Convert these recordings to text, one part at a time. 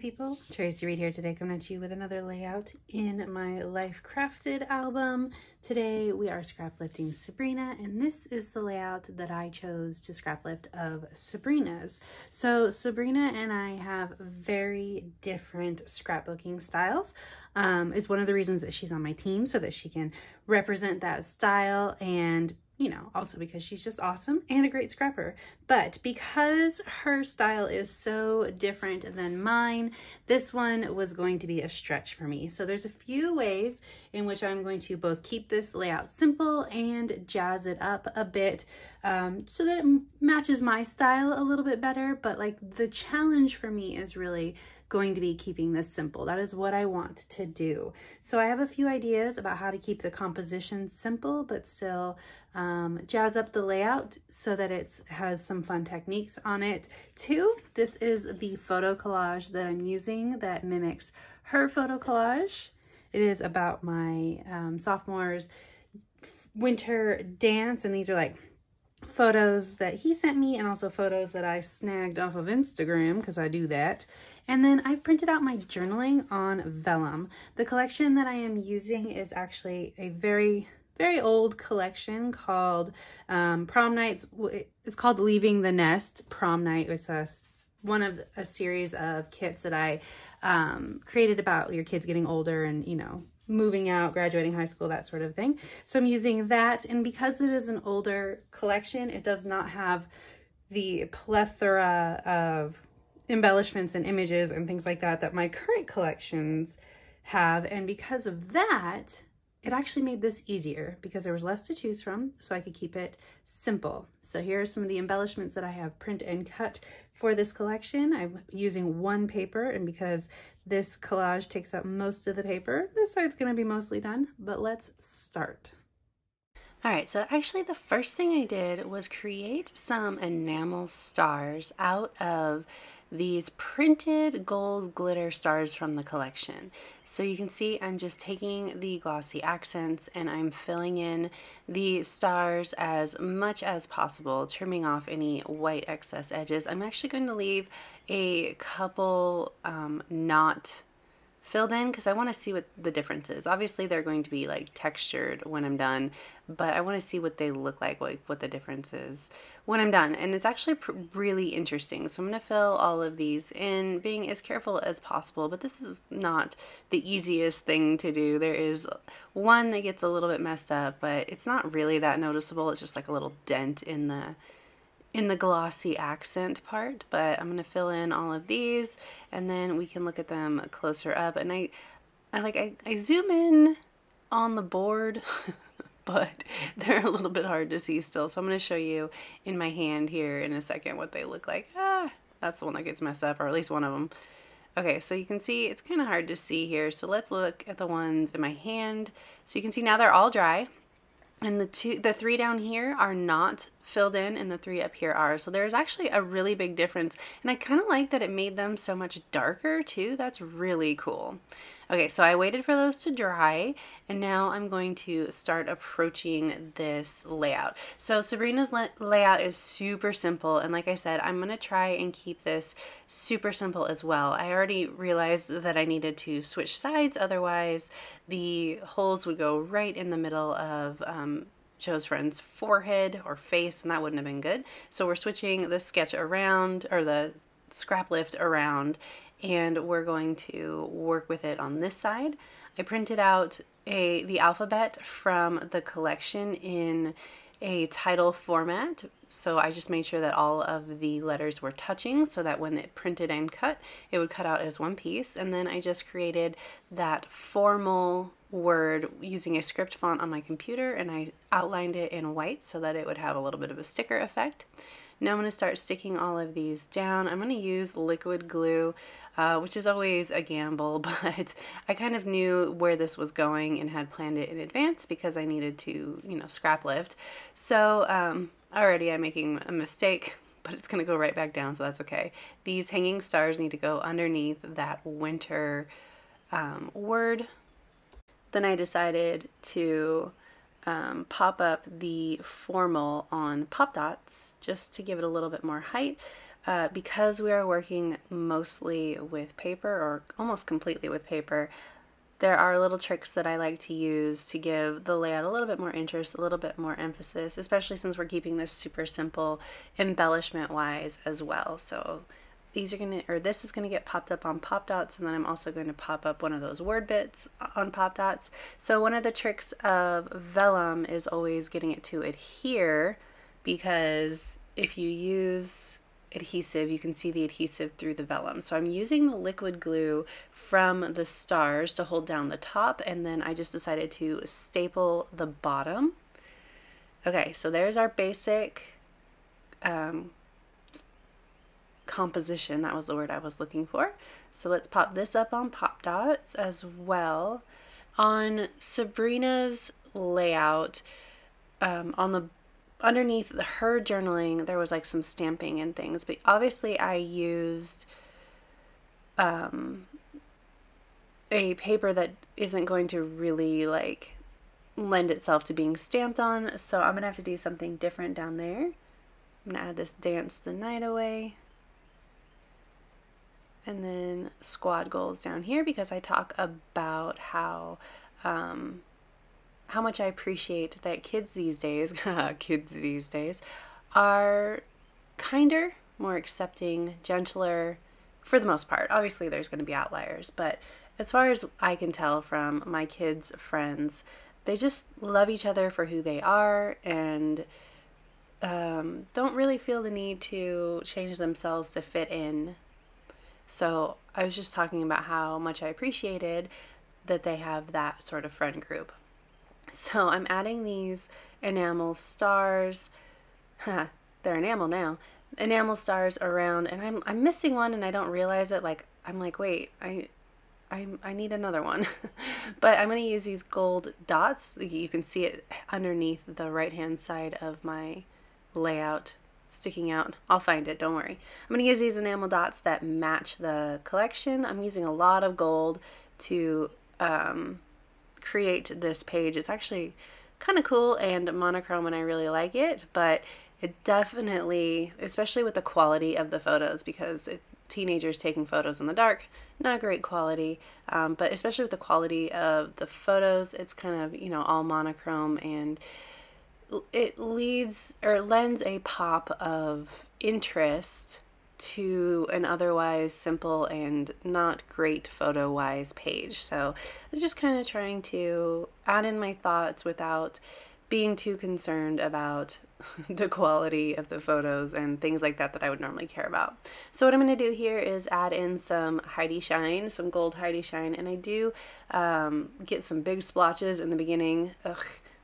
people, Tracy Reed here today, coming at you with another layout in my Life Crafted album. Today we are scrap lifting Sabrina, and this is the layout that I chose to scrap lift of Sabrina's. So Sabrina and I have very different scrapbooking styles. It's one of the reasons that she's on my team, so that she can represent that style, and you know, also because she's just awesome and a great scrapper. But because her style is so different than mine, this one was going to be a stretch for me. So there's a few ways in which I'm going to both keep this layout simple and jazz it up a bit so that it matches my style a little bit better. But like, the challenge for me is really going to be keeping this simple. That is what I want to do. So I have a few ideas about how to keep the composition simple, but still jazz up the layout so that it has some fun techniques on it too. This is the photo collage that I'm using that mimics her photo collage. It is about my sophomore's winter dance, and these are like photos that he sent me and also photos that I snagged off of Instagram, because I do that. And then I've printed out my journaling on vellum. The collection that I am using is actually a very old collection called Prom Nights. It's called Leaving the Nest Prom Night. It's one of a series of kits that I created about your kids getting older and, you know, moving out, graduating high school, that sort of thing. So I'm using that, and because it is an older collection, it does not have the plethora of embellishments and images and things like that that my current collections have. And because of that, it actually made this easier because there was less to choose from, so I could keep it simple. So here are some of the embellishments that I have print and cut for this collection. I'm using one paper, and because this collage takes up most of the paper, this side's gonna be mostly done, but let's start. All right, so actually the first thing I did was create some enamel stars out of these printed gold glitter stars from the collection. So you can see I'm just taking the glossy accents and I'm filling in the stars as much as possible, trimming off any white excess edges. I'm actually going to leave a couple not filled in because I want to see what the difference is. Obviously they're going to be like textured when I'm done, but I want to see what they look like what the difference is when I'm done. And it's actually really interesting. So I'm going to fill all of these in, being as careful as possible, but this is not the easiest thing to do. There is one that gets a little bit messed up, but it's not really that noticeable. It's just like a little dent in the glossy accent part. But I'm going to fill in all of these, and then we can look at them closer up. And I zoom in on the board but they're a little bit hard to see still, so I'm going to show you in my hand here in a second what they look like. That's the one that gets messed up, or at least one of them. Okay, so you can see it's kind of hard to see here, so let's look at the ones in my hand. So you can see now they're all dry, and the three down here are not filled in, and the three up here are. So there's actually a really big difference, and I kind of like that it made them so much darker too. That's really cool. Okay, so I waited for those to dry, and now I'm going to start approaching this layout. So Sabrina's layout is super simple, and like I said, I'm going to try and keep this super simple as well. I already realized that I needed to switch sides, otherwise the holes would go right in the middle of Joe's friend's forehead or face, and that wouldn't have been good. So we're switching the sketch around, or the scrap lift around, and we're going to work with it on this side. I printed out the alphabet from the collection in a title format, so I just made sure that all of the letters were touching so that when it printed and cut, it would cut out as one piece. And then I just created that formal word using a script font on my computer, and I outlined it in white so that it would have a little bit of a sticker effect. Now I'm going to start sticking all of these down. I'm going to use liquid glue, which is always a gamble, but I kind of knew where this was going and had planned it in advance because I needed to, you know, scrap lift. So already I'm making a mistake, but it's going to go right back down, so that's okay. These hanging stars need to go underneath that winter word. Then I decided to pop up the formal on pop dots just to give it a little bit more height. because we are working mostly with paper, or almost completely with paper, there are little tricks that I like to use to give the layout a little bit more interest, a little bit more emphasis, especially since we're keeping this super simple embellishment wise as well. So these are gonna, or this is gonna get popped up on pop dots, and then I'm also going to pop up one of those word bits on pop dots. So one of the tricks of vellum is always getting it to adhere, because if you use adhesive, you can see the adhesive through the vellum. So I'm using the liquid glue from the stars to hold down the top, and then I just decided to staple the bottom. Okay, so there's our basic composition. That was the word I was looking for. So let's pop this up on pop dots as well. On Sabrina's layout, on the underneath her journaling, there was like some stamping and things, but obviously I used a paper that isn't going to really like lend itself to being stamped on, so I'm gonna have to do something different down there. I'm gonna add this Dance the Night Away, and then squad goals down here, because I talk about how much I appreciate that kids these days are kinder, more accepting, gentler, for the most part. Obviously there's going to be outliers, but as far as I can tell from my kids' friends, they just love each other for who they are, and don't really feel the need to change themselves to fit in. So I was just talking about how much I appreciated that they have that sort of friend group. So I'm adding these enamel stars. They're enamel now. Enamel stars around, and I'm missing one, and I don't realize it. Like, I'm like, wait, I need another one. But I'm going to use these gold dots. You can see it underneath the right hand side of my layout sticking out. I'll find it, don't worry. I'm going to use these enamel dots that match the collection. I'm using a lot of gold to create this page. It's actually kind of cool and monochrome, and I really like it, but it definitely, especially with the quality of the photos, because teenagers taking photos in the dark, not great quality, but especially with the quality of the photos, it's kind of, you know, all monochrome, and it leads or lends a pop of interest to an otherwise simple and not great photo wise page. So I was just kind of trying to add in my thoughts without being too concerned about the quality of the photos and things like that I would normally care about. So what I'm going to do here is add in some Heidi Shine, some gold Heidi Shine, and I do get some big splotches in the beginning,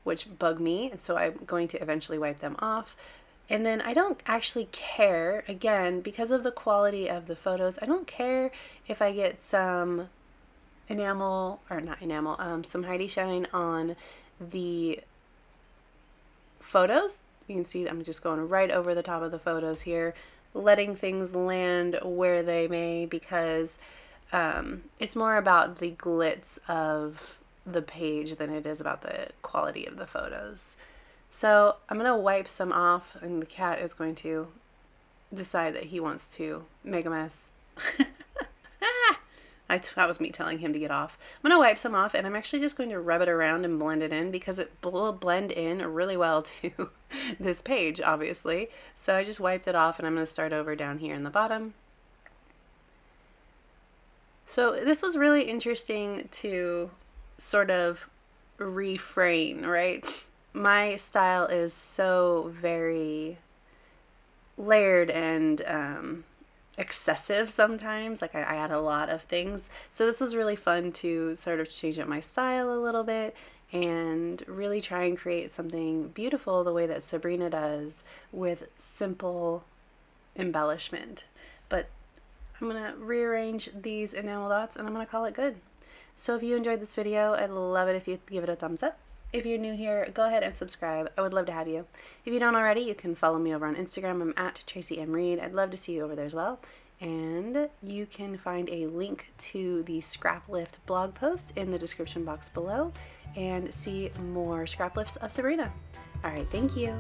which bug me, and so I'm going to eventually wipe them off. And then I don't actually care, again, because of the quality of the photos, I don't care if I get some enamel, or not enamel, some Heidi Shine on the photos. You can see I'm just going right over the top of the photos here, letting things land where they may, because it's more about the glitz of the page than it is about the quality of the photos. So I'm going to wipe some off, and the cat is going to decide that he wants to make a mess. That was me telling him to get off. I'm going to wipe some off, and I'm actually just going to rub it around and blend it in, because it will blend in really well to this page, obviously. So I just wiped it off, and I'm going to start over down here in the bottom. So this was really interesting to sort of refrain, right? My style is so very layered and excessive sometimes. Like I add a lot of things. So this was really fun to sort of change up my style a little bit and really try and create something beautiful the way that Sabrina does, with simple embellishment. But I'm going to rearrange these enamel dots, and I'm going to call it good. So if you enjoyed this video, I'd love it if you give it a thumbs up. If you're new here, go ahead and subscribe. I would love to have you. If you don't already, you can follow me over on Instagram. I'm at Traci M. Reed. I'd love to see you over there as well. And you can find a link to the Scraplift blog post in the description box below, and see more scrap lifts of Sabrina. All right, thank you.